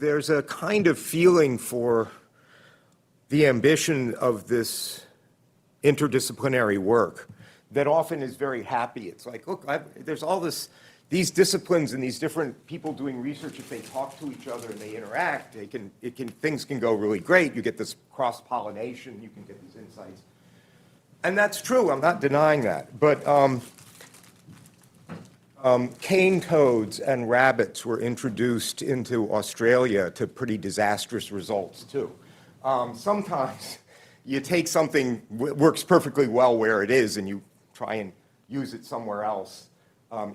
there's a kind of feeling for the ambition of this interdisciplinary work that often is very happy. It's like, look, there's all these disciplines and these different people doing research. If they talk to each other and they interact, things can go really great. You get this cross-pollination. You can get these insights. And that's true. I'm not denying that. But cane toads and rabbits were introduced into Australia to pretty disastrous results, too. Sometimes you take something that works perfectly well where it is and you try and use it somewhere else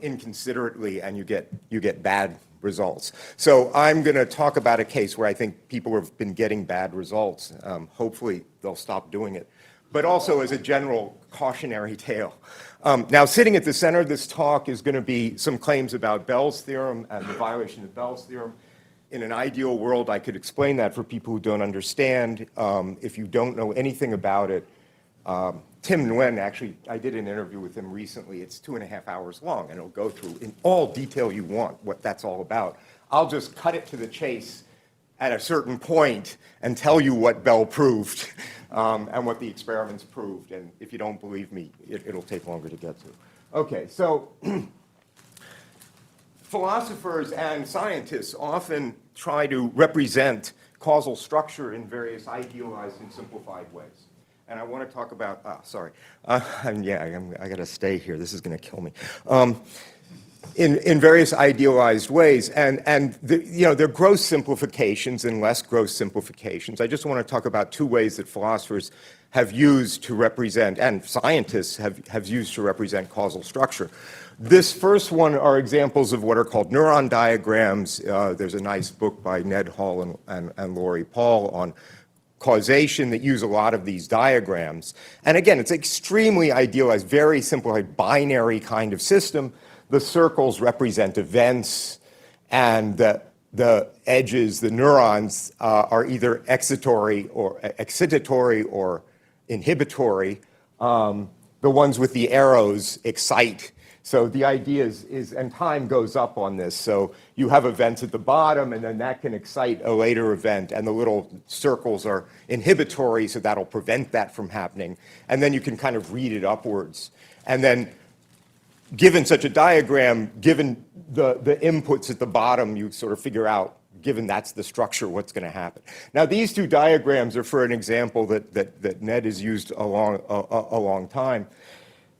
inconsiderately, and you get bad results. So I'm going to talk about a case where I think people have been getting bad results. Hopefully they'll stop doing it. But also as a general cautionary tale. Now, sitting at the center of this talk is going to be some claims about Bell's theorem and the violation of Bell's theorem. In an ideal world, I could explain that for people who don't understand. If you don't know anything about it, Tim Nguyen, actually, I did an interview with him recently. It's 2.5 hours long, and it'll go through in all detail you want what that's all about. I'll just cut it to the chase at a certain point and tell you what Bell proved and what the experiments proved. And if you don't believe me, it'll take longer to get to. Okay, so philosophers and scientists often try to represent causal structure in various idealized and simplified ways. And I want to talk about, I got to stay here. This is going to kill me. In various idealized ways, and there are gross simplifications and less gross simplifications. I just want to talk about two ways that philosophers have used to represent, and scientists have used to represent causal structure. This first one are examples of what are called neuron diagrams. There's a nice book by Ned Hall and Laurie Paul on causation that use a lot of these diagrams. And again, it's extremely idealized, very simplified, binary kind of system. The circles represent events, and the edges, the neurons, are either excitatory or inhibitory. The ones with the arrows excite. So the idea is, and time goes up on this. So you have events at the bottom, and then that can excite a later event, and the little circles are inhibitory, so that'll prevent that from happening. And then you can kind of read it upwards. And then given such a diagram, given the inputs at the bottom, you sort of figure out, given that's the structure, what's going to happen. Now, these two diagrams are for an example that Ned has used a long time,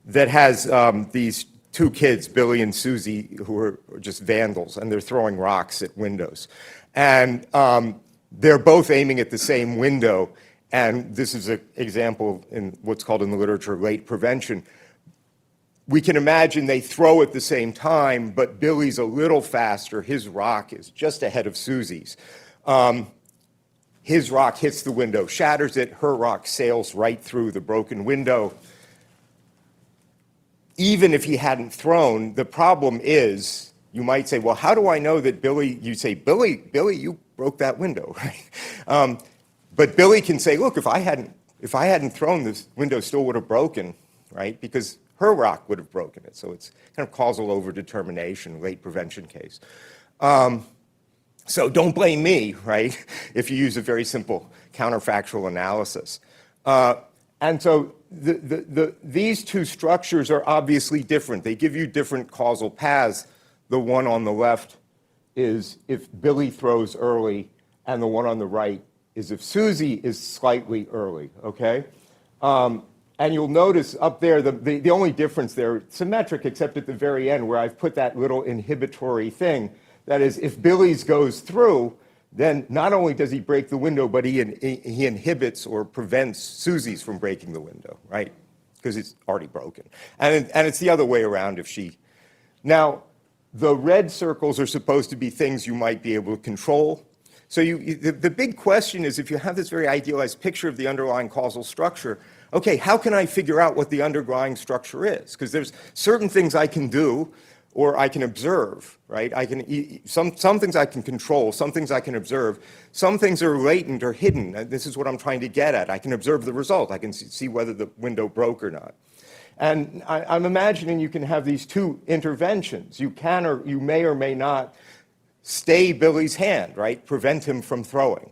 that has these two kids, Billy and Susie, who are just vandals, and they're throwing rocks at windows. And they're both aiming at the same window, and this is an example in what's called in the literature late prevention. We can imagine they throw at the same time, but Billy's a little faster. His rock is just ahead of Susie's. His rock hits the window, shatters it. Her rock sails right through the broken window. Even if he hadn't thrown, the problem is, you might say, well, how do I know that Billy, you say, Billy, you broke that window, right? But Billy can say, look, if I hadn't thrown, this window still would have broken, right? Because her rock would have broken it. So it's kind of causal overdetermination, late prevention case. So don't blame me, right, if you use a very simple counterfactual analysis. And so these two structures are obviously different. They give you different causal paths. The one on the left is if Billy throws early, and the one on the right is if Susie is slightly early, okay? And you'll notice up there, the only difference there, symmetric except at the very end where I've put that little inhibitory thing. That is, if Billy's goes through, then not only does he break the window, but he inhibits or prevents Susie's from breaking the window, right? Because it's already broken. And it's the other way around if she... Now, the red circles are supposed to be things you might be able to control. So the big question is, if you have this very idealized picture of the underlying causal structure, okay, how can I figure out what the underlying structure is? Because there's certain things I can do or I can observe, right? Some things I can control, some things I can observe. Some things are latent or hidden. This is what I'm trying to get at. I can observe the result. I can see whether the window broke or not. And I'm imagining you can have these two interventions. You can or you may not stay Billy's hand, right? Prevent him from throwing,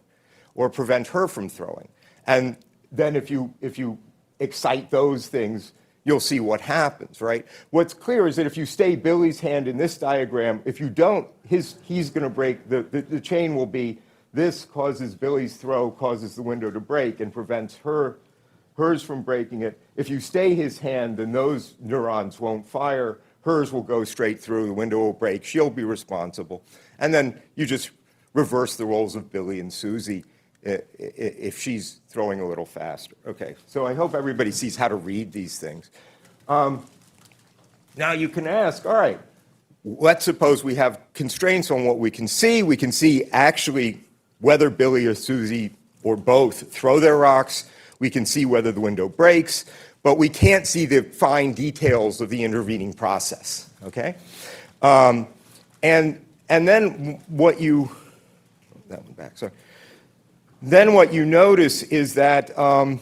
or prevent her from throwing. And then if you excite those things, you'll see what happens, right? What's clear is that if you stay Billy's hand in this diagram, if you don't, he's going to break, the chain will be this causes Billy's throw, causes the window to break, and prevents hers from breaking it. If you stay his hand, then those neurons won't fire. Hers will go straight through, the window will break, she'll be responsible. And then you just reverse the roles of Billy and Susie if she's throwing a little faster. Okay, so I hope everybody sees how to read these things. Now you can ask, all right, let's suppose we have constraints on what we can see. We can see actually whether Billy or Susie or both throw their rocks. We can see whether the window breaks, but we can't see the fine details of the intervening process, okay? And then what you, that one back, sorry. Then what you notice is that from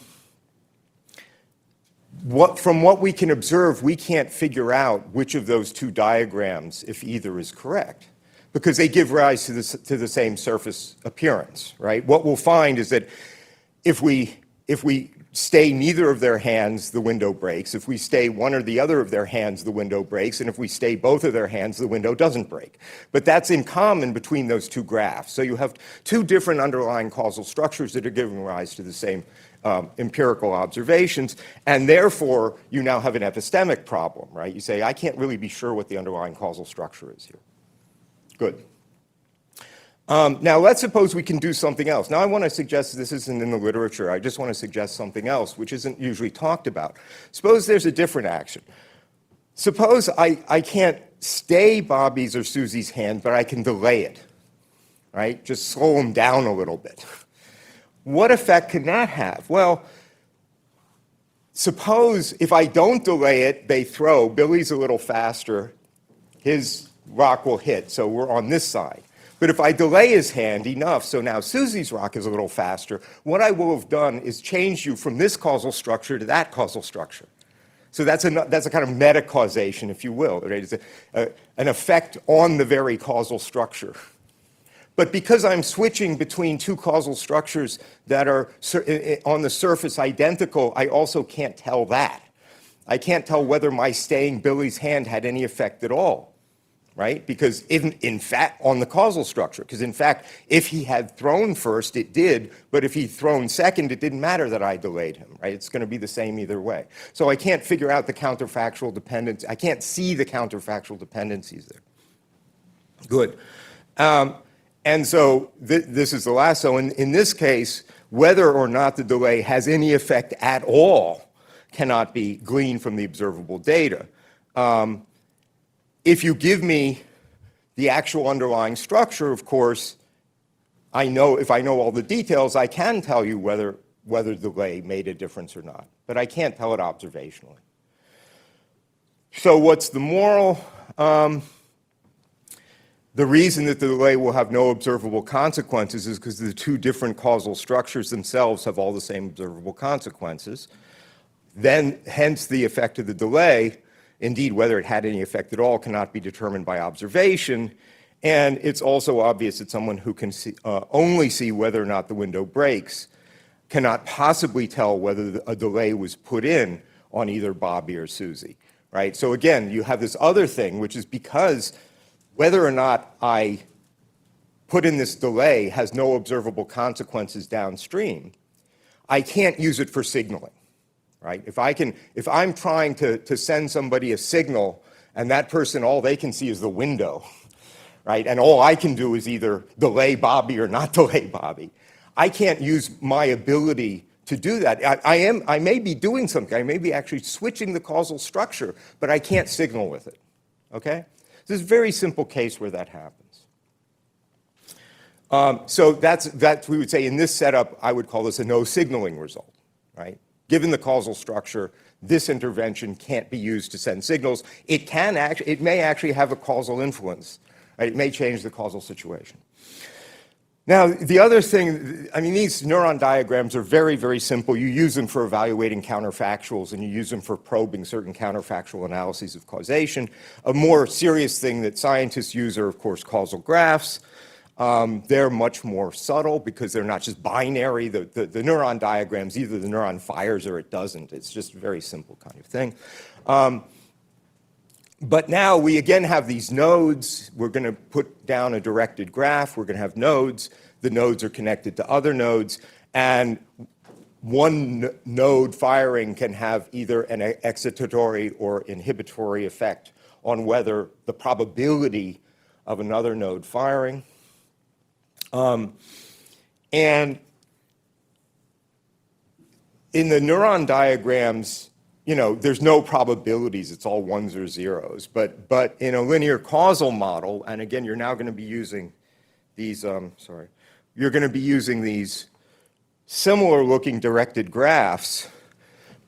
what we can observe, we can't figure out which of those two diagrams, if either is correct, because they give rise to the same surface appearance, right? What we'll find is that if we stay neither of their hands, the window breaks. If we stay one or the other of their hands, the window breaks. And if we stay both of their hands, the window doesn't break. But that's in common between those two graphs. So you have two different underlying causal structures that are giving rise to the same empirical observations. And therefore, you now have an epistemic problem, right? You say, I can't really be sure what the underlying causal structure is here. Good. Now, let's suppose we can do something else. Now, I want to suggest this isn't in the literature. I just want to suggest something else, which isn't usually talked about. Suppose there's a different action. Suppose I can't stay Bobby's or Susie's hand, but I can delay it, right? Just slow them down a little bit. What effect can that have? Well, suppose if I don't delay it, they throw. Billy's a little faster. His rock will hit, so we're on this side. But if I delay his hand enough, so now Susie's rock is a little faster, what I will have done is change you from this causal structure to that causal structure. So that's a kind of meta-causation, if you will. Right? It's an effect on the very causal structure. But because I'm switching between two causal structures that are on the surface identical, I also can't tell that. I can't tell whether my staying Billy's hand had any effect at all. Right? Because in fact, on the causal structure, because in fact, if he had thrown first, it did, but if he'd thrown second, it didn't matter that I delayed him, right? It's going to be the same either way. So I can't figure out the counterfactual dependence. I can't see the counterfactual dependencies there. Good. And so this is the last. So in this case, whether or not the delay has any effect at all cannot be gleaned from the observable data. If you give me the actual underlying structure, of course, if I know all the details, I can tell you whether the delay made a difference or not. But I can't tell it observationally. So what's the moral? The reason that the delay will have no observable consequences is because the two different causal structures themselves have all the same observable consequences. Then, hence the effect of the delay. Indeed, whether it had any effect at all cannot be determined by observation. And it's also obvious that someone who can only see whether or not the window breaks cannot possibly tell whether a delay was put in on either Bobby or Susie, right? So again, you have this other thing, which is because whether or not I put in this delay has no observable consequences downstream, I can't use it for signaling. Right? If I'm trying to send somebody a signal and that person, all they can see is the window, right? And all I can do is either delay Bobby or not delay Bobby. I can't use my ability to do that. I may be doing something. I may be actually switching the causal structure, but I can't signal with it, okay? This is a very simple case where that happens. So that's, we would say in this setup, I would call this a no signaling result, right? Given the causal structure, this intervention can't be used to send signals. It may actually have a causal influence. Right? It may change the causal situation. Now, the other thing, I mean, these neuron diagrams are very, very simple. You use them for evaluating counterfactuals, and you use them for probing certain counterfactual analyses of causation. A more serious thing that scientists use are, of course, causal graphs. They're much more subtle because they're not just binary. The neuron diagrams, either the neuron fires or it doesn't. It's just a very simple kind of thing. But now we again have these nodes. We're going to put down a directed graph. We're going to have nodes. The nodes are connected to other nodes. And one node firing can have either an excitatory or inhibitory effect on whether the probability of another node firing. And in the neuron diagrams, you know, there's no probabilities. It's all ones or zeros. But in a linear causal model, and again, you're now going to be using these, you're going to be using these similar looking directed graphs,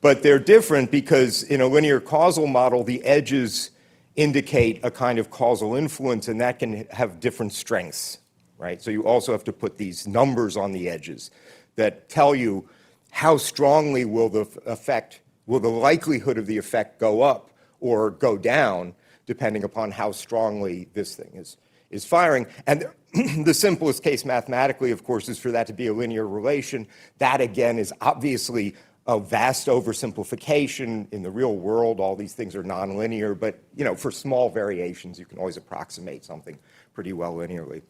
but they're different because in a linear causal model, the edges indicate a kind of causal influence, and that can have different strengths, right? So you also have to put these numbers on the edges that tell you how strongly will the likelihood of the effect go up or go down, depending upon how strongly this thing is firing. And the simplest case mathematically, of course, is for that to be a linear relation. That, again, is obviously a vast oversimplification. In the real world, all these things are nonlinear, but you know, for small variations, you can always approximate something pretty well linearly.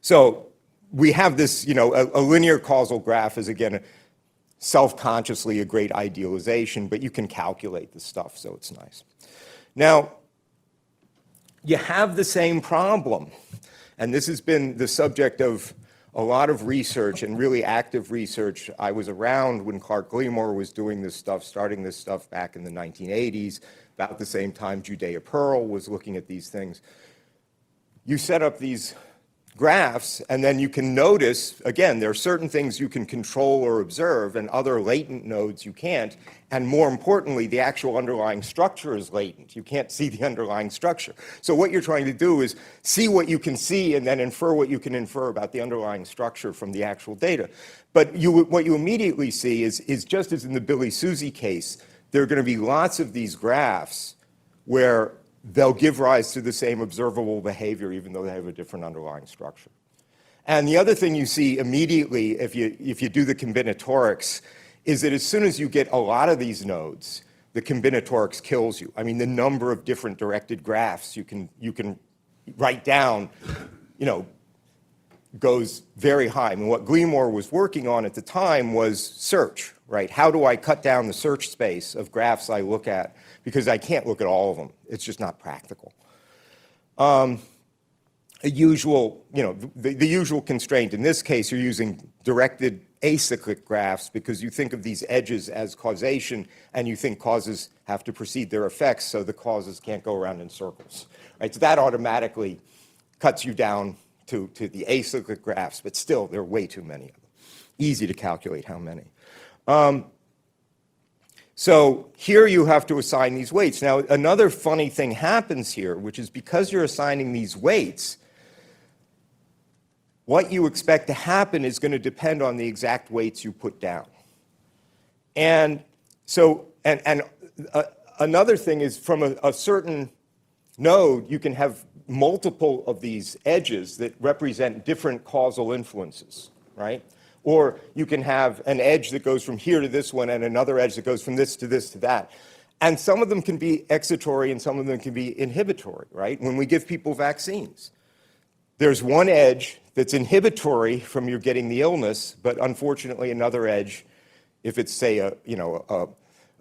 So we have this, you know, a linear causal graph is, again, self-consciously a great idealization, but you can calculate the stuff, so it's nice. Now, you have the same problem, and this has been the subject of a lot of research and really active research. I was around when Clark Glymour was doing this stuff, starting this stuff back in the 1980s. About the same time, Judea Pearl was looking at these things. You set up these graphs, and then you can notice, again, there are certain things you can control or observe, and other latent nodes you can't. And more importantly, the actual underlying structure is latent. You can't see the underlying structure. So what you're trying to do is see what you can see and then infer what you can infer about the underlying structure from the actual data. But what you immediately see is just as in the Billy Susie case, there are going to be lots of these graphs where they'll give rise to the same observable behavior even though they have a different underlying structure. And the other thing you see immediately if you do the combinatorics is that as soon as you get a lot of these nodes, the combinatorics kills you. I mean, the number of different directed graphs you can write down, you know, goes very high. I mean, what Glymour was working on at the time was search, right? How do I cut down the search space of graphs I look at? Because I can't look at all of them. It's just not practical. The usual constraint in this case, you're using directed acyclic graphs because you think of these edges as causation, and you think causes have to precede their effects, so the causes can't go around in circles, right? So that automatically cuts you down to the acyclic graphs, but still, there are way too many of them. Easy to calculate how many. So here you have to assign these weights. Now, another funny thing happens here, which is because you're assigning these weights, what you expect to happen is going to depend on the exact weights you put down. And so, another thing is from a certain node, you can have multiple of these edges that represent different causal influences, right? Or you can have an edge that goes from here to this one and another edge that goes from this to that. And some of them can be excitatory and some of them can be inhibitory, right? When we give people vaccines, there's one edge that's inhibitory from you getting the illness, but unfortunately another edge, if it's, say, a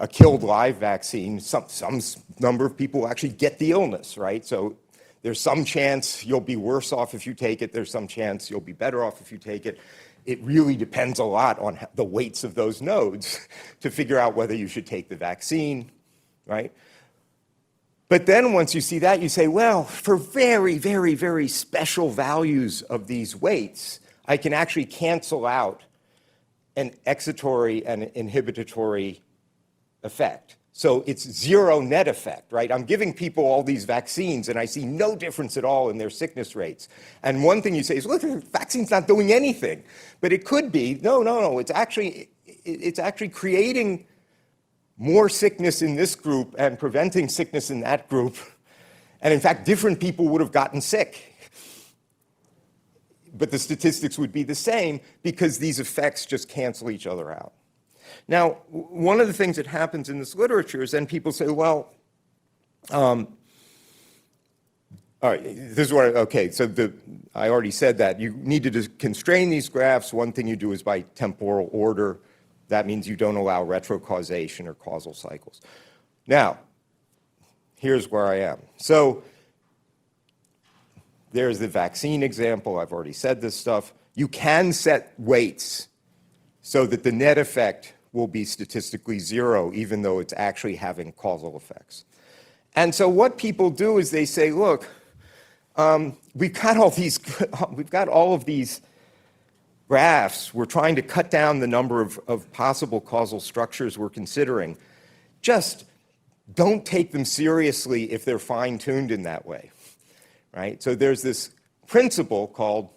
killed live vaccine, some number of people actually get the illness, right? So there's some chance you'll be worse off if you take it. There's some chance you'll be better off if you take it. It really depends a lot on the weights of those nodes to figure out whether you should take the vaccine, right? But then once you see that, you say, well, for very, very, very special values of these weights, I can actually cancel out an excitatory and inhibitory effect. So it's zero net effect, right? I'm giving people all these vaccines and I see no difference at all in their sickness rates. And one thing you say is, look, the vaccine's not doing anything. But it could be, no, it's actually creating more sickness in this group and preventing sickness in that group. And in fact, different people would have gotten sick. But the statistics would be the same because these effects just cancel each other out. Now, one of the things that happens in this literature is then people say, well, all right, this is what, okay, so I already said that. You need to constrain these graphs. One thing you do is by temporal order. That means you don't allow retrocausation or causal cycles. Now, here's where I am. So there's the vaccine example. I've already said this stuff. You can set weights so that the net effect will be statistically zero, even though it's actually having causal effects. And so what people do is they say, look, we've got all of these graphs. We're trying to cut down the number of possible causal structures we're considering. Just don't take them seriously if they're fine-tuned in that way, right? So there's this principle called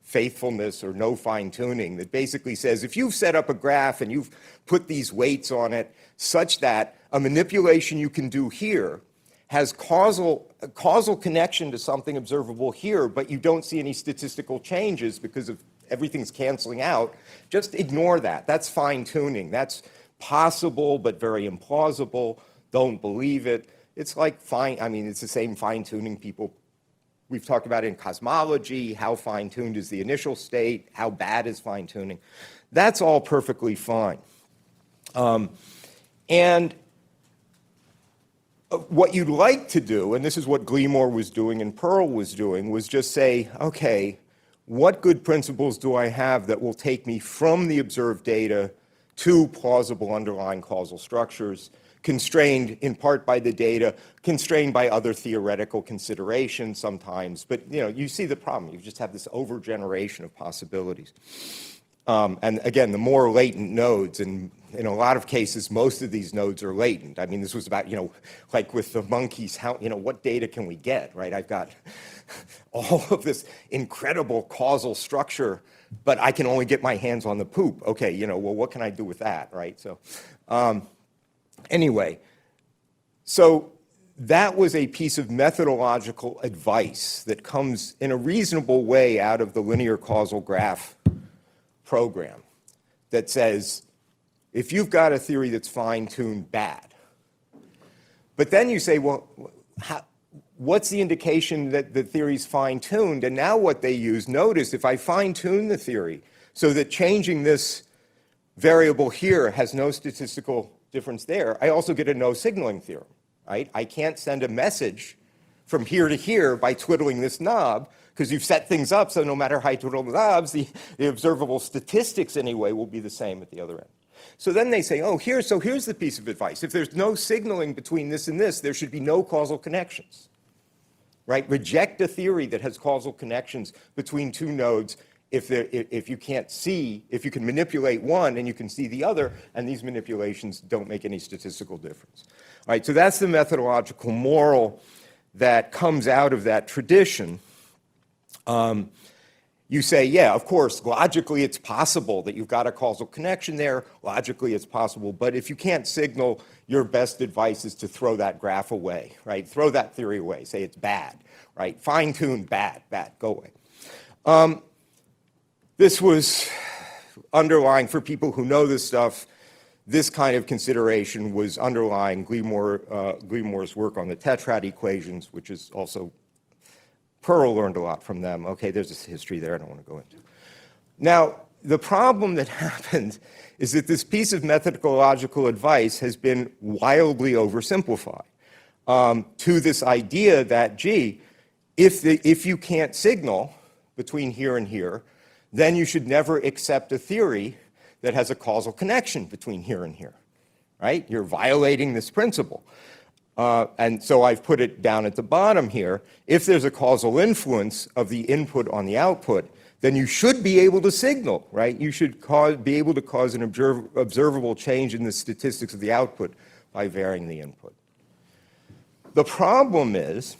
faithfulness or no fine-tuning that basically says if you've set up a graph and you've put these weights on it such that a manipulation you can do here has a causal connection to something observable here, but you don't see any statistical changes because of everything's canceling out, just ignore that. That's fine-tuning. That's possible but very implausible. Don't believe it. It's like it's the same fine-tuning people we've talked about in cosmology. How fine-tuned is the initial state? How bad is fine-tuning? That's all perfectly fine. And what you'd like to do, and this is what Glymour was doing and Pearl was doing, was just say, okay, what good principles do I have that will take me from the observed data to plausible underlying causal structures, constrained in part by the data, constrained by other theoretical considerations sometimes. But you see the problem. You just have this overgeneration of possibilities. And again, the more latent nodes, and in a lot of cases, most of these nodes are latent. I mean, this was about, like with the monkeys, what data can we get, right? I've got all of this incredible causal structure, but I can only get my hands on the poop. Okay, well, what can I do with that, right? So anyway, so that was a piece of methodological advice that comes in a reasonable way out of the linear causal graph program that says, if you've got a theory that's fine-tuned, bad. But then you say, well, what's the indication that the theory's fine-tuned? And now what they use, notice if I fine-tune the theory so that changing this variable here has no statistical difference there, I also get a no signaling theorem, right? I can't send a message from here to here by twiddling this knob, because you've set things up so no matter how you twiddle the knobs, the observable statistics anyway will be the same at the other end. So then they say, here's the piece of advice. If there's no signaling between this and this, there should be no causal connections, right? Reject a theory that has causal connections between two nodes if you can manipulate one and you can see the other, and these manipulations don't make any statistical difference. All right, so that's the methodological moral that comes out of that tradition. You say, yeah, of course, logically it's possible that you've got a causal connection there. Logically it's possible. But if you can't signal, your best advice is to throw that graph away, right? Throw that theory away. Say it's bad, right? Fine-tune, bad, go away. This was underlying, for people who know this stuff, this kind of consideration was underlying Glymour's work on the tetrad equations, which is also Pearl learned a lot from them. Okay, there's this history there I don't want to go into. Now, the problem that happened is that this piece of methodological advice has been wildly oversimplified to this idea that, gee, if you can't signal between here and here, then you should never accept a theory that has a causal connection between here and here, right? You're violating this principle. And so I've put it down at the bottom here. If there's a causal influence of the input on the output, then you should be able to signal, right? You should be able to cause an observable change in the statistics of the output by varying the input. The problem is,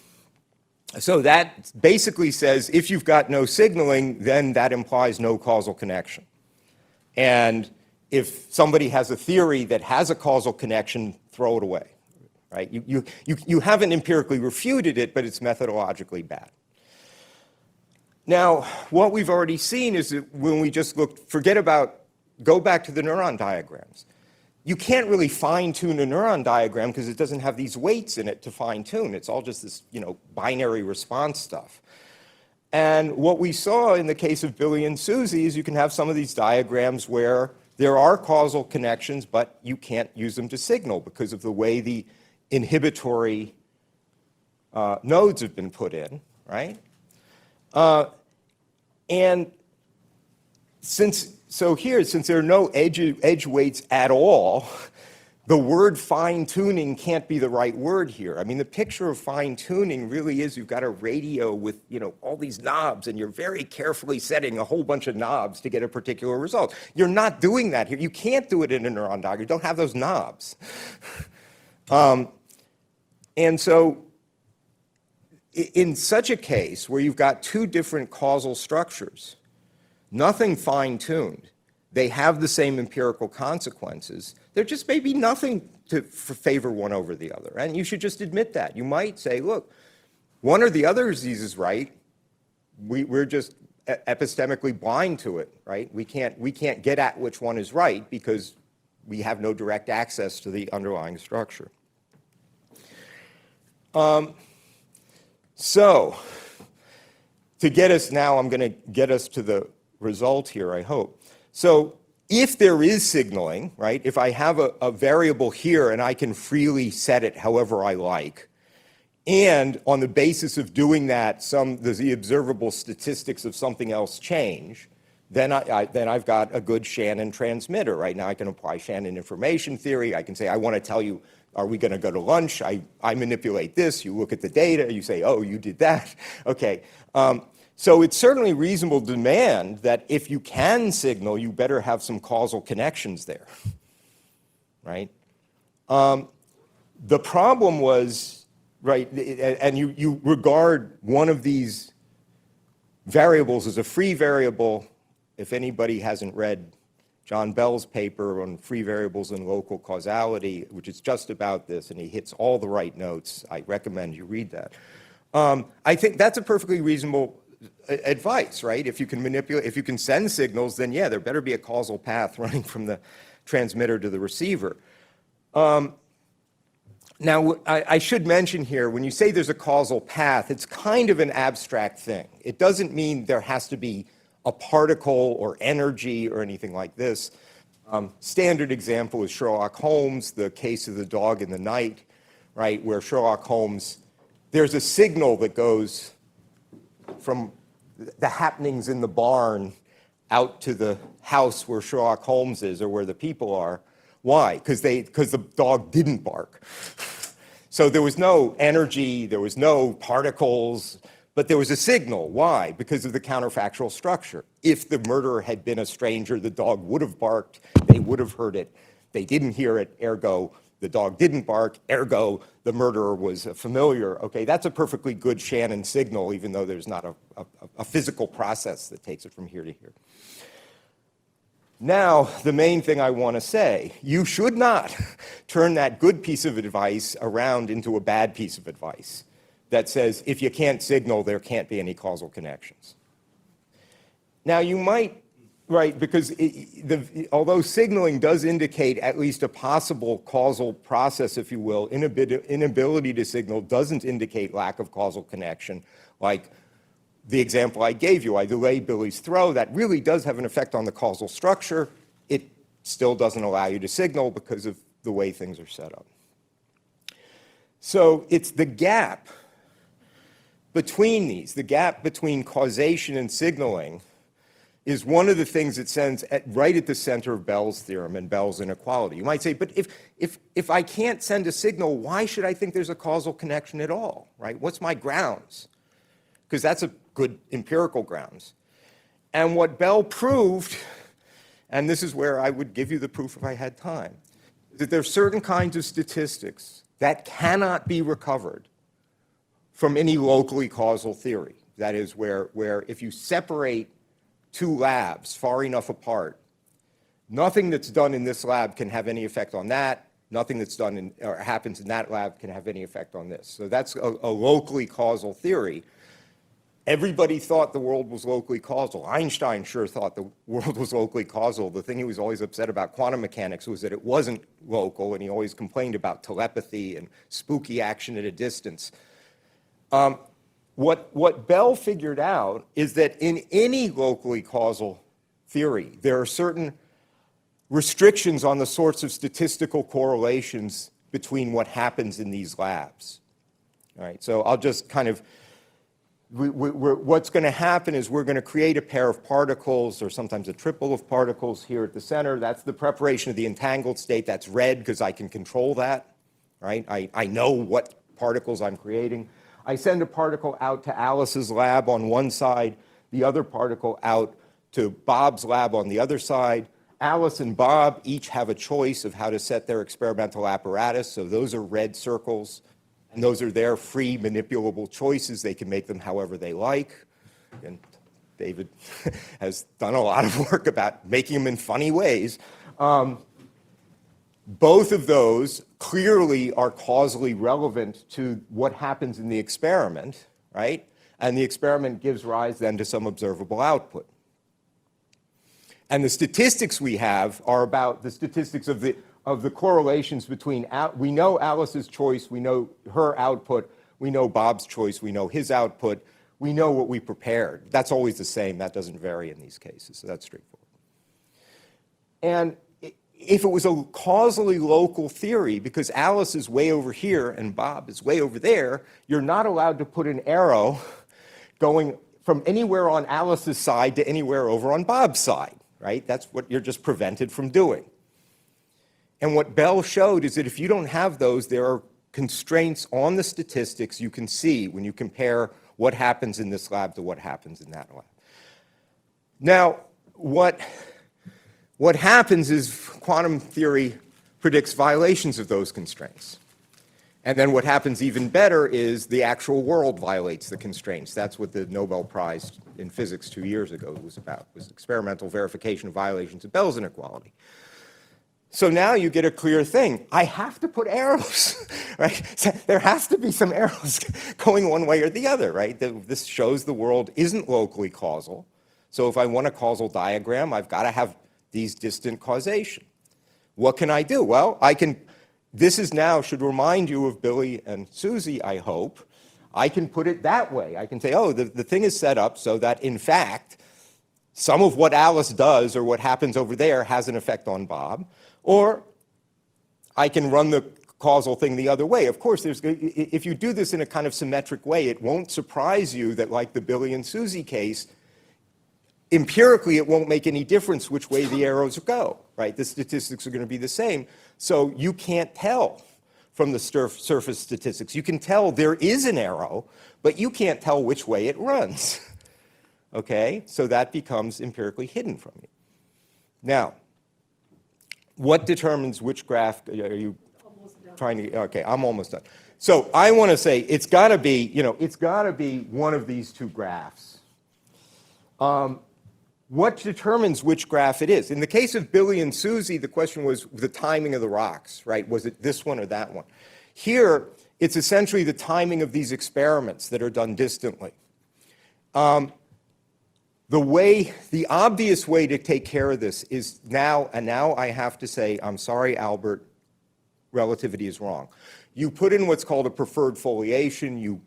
so that basically says if you've got no signaling, then that implies no causal connection. And if somebody has a theory that has a causal connection, throw it away, right? You haven't empirically refuted it, but it's methodologically bad. Now, what we've already seen is that when we just looked, go back to the neuron diagrams. You can't really fine-tune a neuron diagram because it doesn't have these weights in it to fine-tune. It's all just this, binary response stuff. And what we saw in the case of Billy and Susie is you can have some of these diagrams where there are causal connections, but you can't use them to signal because of the way the inhibitory nodes have been put in, right? And since there are no edge weights at all, the word fine-tuning can't be the right word here. I mean, the picture of fine-tuning really is you've got a radio with, all these knobs, and you're very carefully setting a whole bunch of knobs to get a particular result. You're not doing that here. You can't do it in a neuron diagram. You don't have those knobs. And so in such a case where you've got two different causal structures, nothing fine-tuned, they have the same empirical consequences, there just may be nothing to favor one over the other. And you should just admit that. You might say, look, one or the other disease is right. We're just epistemically blind to it, right? We can't get at which one is right because we have no direct access to the underlying structure. So to get us now, I'm going to get us to the result here, I hope. So if there is signaling, right, if I have a variable here and I can freely set it however I like, and on the basis of doing that, the observable statistics of something else change, then I've got a good Shannon transmitter. Right now I can apply Shannon information theory. I can say, I want to tell you, are we going to go to lunch? I manipulate this. You look at the data. You say, oh, you did that. Okay. So it's certainly reasonable to demand that if you can signal, you better have some causal connections there, right? The problem was, right, and you regard one of these variables as a free variable. If anybody hasn't read John Bell's paper on free variables and local causality, which is just about this, and he hits all the right notes, I recommend you read that. I think that's a perfectly reasonable advice, right? If you can manipulate, if you can send signals, then yeah, there better be a causal path running from the transmitter to the receiver. Now, I should mention here, when you say there's a causal path, it's kind of an abstract thing. It doesn't mean there has to be a particle or energy or anything like this. Standard example is Sherlock Holmes, the case of the dog in the night, right, where Sherlock Holmes, there's a signal that goes from the happenings in the barn out to the house where Sherlock Holmes is or where the people are. Why? Because the dog didn't bark. So there was no energy, there was no particles, but there was a signal. Why? Because of the counterfactual structure. If the murderer had been a stranger, the dog would have barked, they would have heard it. They didn't hear it, ergo, the dog didn't bark, ergo, the murderer was a familiar. Okay, that's a perfectly good Shannon signal, even though there's not a physical process that takes it from here to here. Now, the main thing I want to say, you should not turn that good piece of advice around into a bad piece of advice that says if you can't signal, there can't be any causal connections. Now, you might, right, because although signaling does indicate at least a possible causal process, if you will, inability to signal doesn't indicate lack of causal connection, like the example I gave you, I delay Billy's throw, that really does have an effect on the causal structure. It still doesn't allow you to signal because of the way things are set up. So it's the gap between these, the gap between causation and signaling is one of the things that sends right at the center of Bell's theorem and Bell's inequality. You might say, but if I can't send a signal, why should I think there's a causal connection at all, right? What's my grounds? Because that's a good empirical grounds. And what Bell proved, and this is where I would give you the proof if I had time, that there are certain kinds of statistics that cannot be recovered from any locally causal theory. That is, where if you separate two labs far enough apart, nothing that's done in this lab can have any effect on that. Nothing that's done in, or happens in that lab can have any effect on this. So that's a locally causal theory. Everybody thought the world was locally causal. Einstein sure thought the world was locally causal. The thing he was always upset about quantum mechanics was that it wasn't local, and he always complained about telepathy and spooky action at a distance. What Bell figured out is that in any locally causal theory, there are certain restrictions on the sorts of statistical correlations between what happens in these labs. All right, so I'll just kind of, what's going to happen is we're going to create a pair of particles, or sometimes a triple of particles here at the center. That's the preparation of the entangled state. That's red because I can control that, right? I know what particles I'm creating. I send a particle out to Alice's lab on one side, the other particle out to Bob's lab on the other side. Alice and Bob each have a choice of how to set their experimental apparatus, so those are red circles, and those are their free manipulable choices. They can make them however they like. And David has done a lot of work about making them in funny ways. Both of those clearly are causally relevant to what happens in the experiment, right? And the experiment gives rise then to some observable output. And the statistics we have are about the statistics of the correlations between, we know Alice's choice, we know her output, we know Bob's choice, we know his output, we know what we prepared. That's always the same. That doesn't vary in these cases, so that's straightforward. And if it was a causally local theory, because Alice is way over here and Bob is way over there, you're not allowed to put an arrow going from anywhere on Alice's side to anywhere over on Bob's side. Right? That's what you're just prevented from doing. And what Bell showed is that if you don't have those, there are constraints on the statistics you can see when you compare what happens in this lab to what happens in that lab. Now, what happens is quantum theory predicts violations of those constraints. And then what happens even better is the actual world violates the constraints. That's what the Nobel Prize in Physics 2 years ago was about, was experimental verification of violations of Bell's inequality. So now you get a clear thing. I have to put arrows, right? So there has to be some arrows going one way or the other, right? This shows the world isn't locally causal. So if I want a causal diagram, I've got to have these distant causation. What can I do? Well, this is now should remind you of Billy and Susie, I hope. I can put it that way. I can say, oh, the thing is set up so that, in fact, some of what Alice does or what happens over there has an effect on Bob. Or I can run the causal thing the other way. Of course, if you do this in a kind of symmetric way, it won't surprise you that, like the Billy and Susie case, empirically, it won't make any difference which way the arrows go, right? The statistics are going to be the same. So you can't tell from the surface statistics. You can tell there is an arrow, but you can't tell which way it runs, okay? So that becomes empirically hidden from you. Now, what determines which graph are you trying to, okay, I'm almost done. So I want to say it's got to be, it's got to be one of these two graphs. What determines which graph it is? In the case of Billy and Susie, the question was the timing of the rocks, right? Was it this one or that one? Here, it's essentially the timing of these experiments that are done distantly. The obvious way to take care of this is now I have to say, I'm sorry, Albert, relativity is wrong. You put in what's called a preferred foliation. You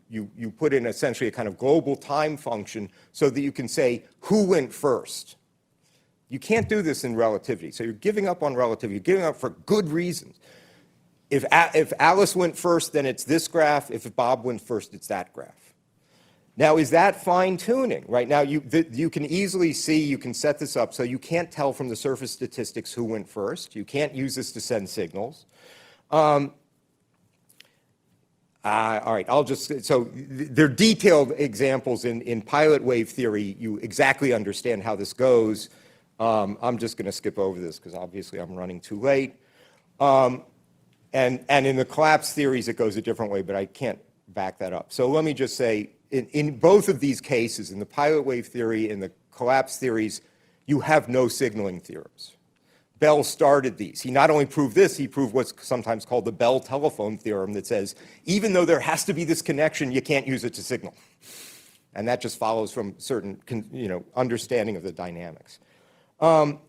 put in essentially a kind of global time function so that you can say who went first. You can't do this in relativity. So you're giving up on relativity. You're giving up for good reasons. If Alice went first, then it's this graph. If Bob went first, it's that graph. Now, is that fine-tuning? Right now, you can easily see, you can set this up so you can't tell from the surface statistics who went first. You can't use this to send signals. All right, so they're detailed examples in pilot wave theory. You exactly understand how this goes. I'm just going to skip over this because obviously I'm running too late. And in the collapse theories, it goes a different way, but I can't back that up. So let me just say, in both of these cases, in the pilot wave theory and the collapse theories, you have no signaling theorems. Bell started these. He not only proved this, he proved what's sometimes called the Bell telephone theorem that says, even though there has to be this connection, you can't use it to signal. And that just follows from certain understanding of the dynamics. And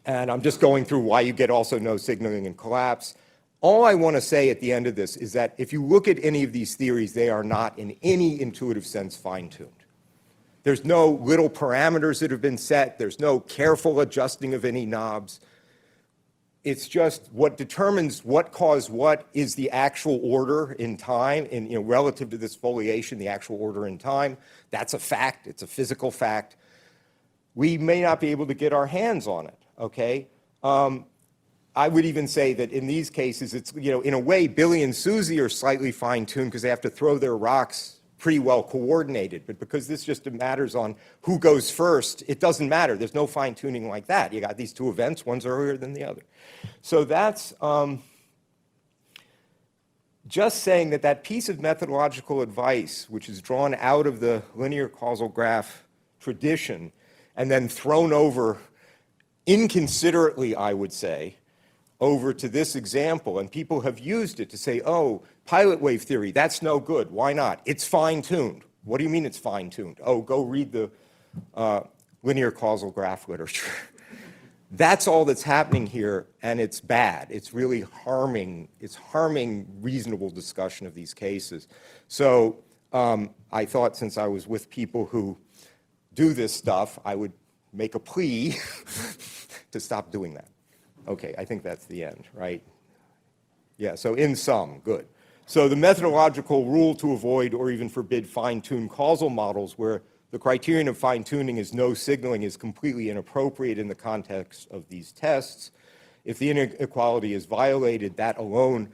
I'm just going through why you get also no signaling in collapse. All I want to say at the end of this is that if you look at any of these theories, they are not in any intuitive sense fine-tuned. There's no little parameters that have been set. There's no careful adjusting of any knobs. It's just what determines what caused what is the actual order in time, and relative to this foliation, the actual order in time. That's a fact. It's a physical fact. We may not be able to get our hands on it. Okay. I would even say that in these cases, it's in a way, Billy and Susie are slightly fine-tuned because they have to throw their rocks pretty well coordinated, but because this just matters on who goes first, it doesn't matter. There's no fine-tuning like that. You got these two events, one's earlier than the other. So that's just saying that piece of methodological advice, which is drawn out of the linear causal graph tradition and then thrown over inconsiderately, I would say, over to this example, and people have used it to say, oh, pilot wave theory, that's no good. Why not? It's fine-tuned. What do you mean it's fine-tuned? Oh, go read the linear causal graph literature. That's all that's happening here, and it's bad. It's really harming reasonable discussion of these cases. So I thought since I was with people who do this stuff, I would make a plea to stop doing that. Okay, I think that's the end, right? Yeah, so in sum, good. So the methodological rule to avoid or even forbid fine-tuned causal models where the criterion of fine-tuning is no signaling is completely inappropriate in the context of these tests. If the inequality is violated, that alone,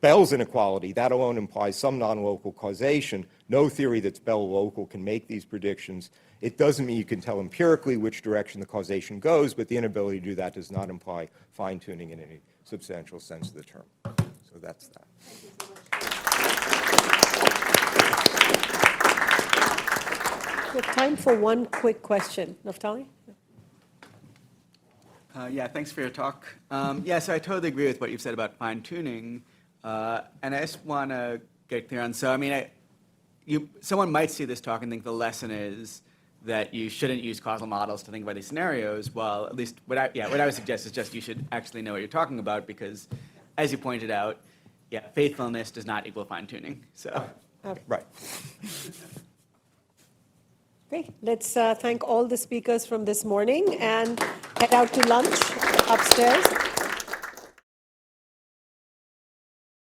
Bell's inequality, that alone implies some non-local causation. No theory that's Bell local can make these predictions. It doesn't mean you can tell empirically which direction the causation goes, but the inability to do that does not imply fine-tuning in any substantial sense of the term. So that's that. We have time for one quick question. Naftali? Yeah, thanks for your talk. Yeah, so I totally agree with what you've said about fine-tuning, and I just want to get clear on, so I mean, someone might see this talk and think the lesson is that you shouldn't use causal models to think about these scenarios. Well, at least what I would suggest is just you should actually know what you're talking about because, as you pointed out, yeah, faithfulness does not equal fine-tuning. So, right. Great. Let's thank all the speakers from this morning and head out to lunch upstairs.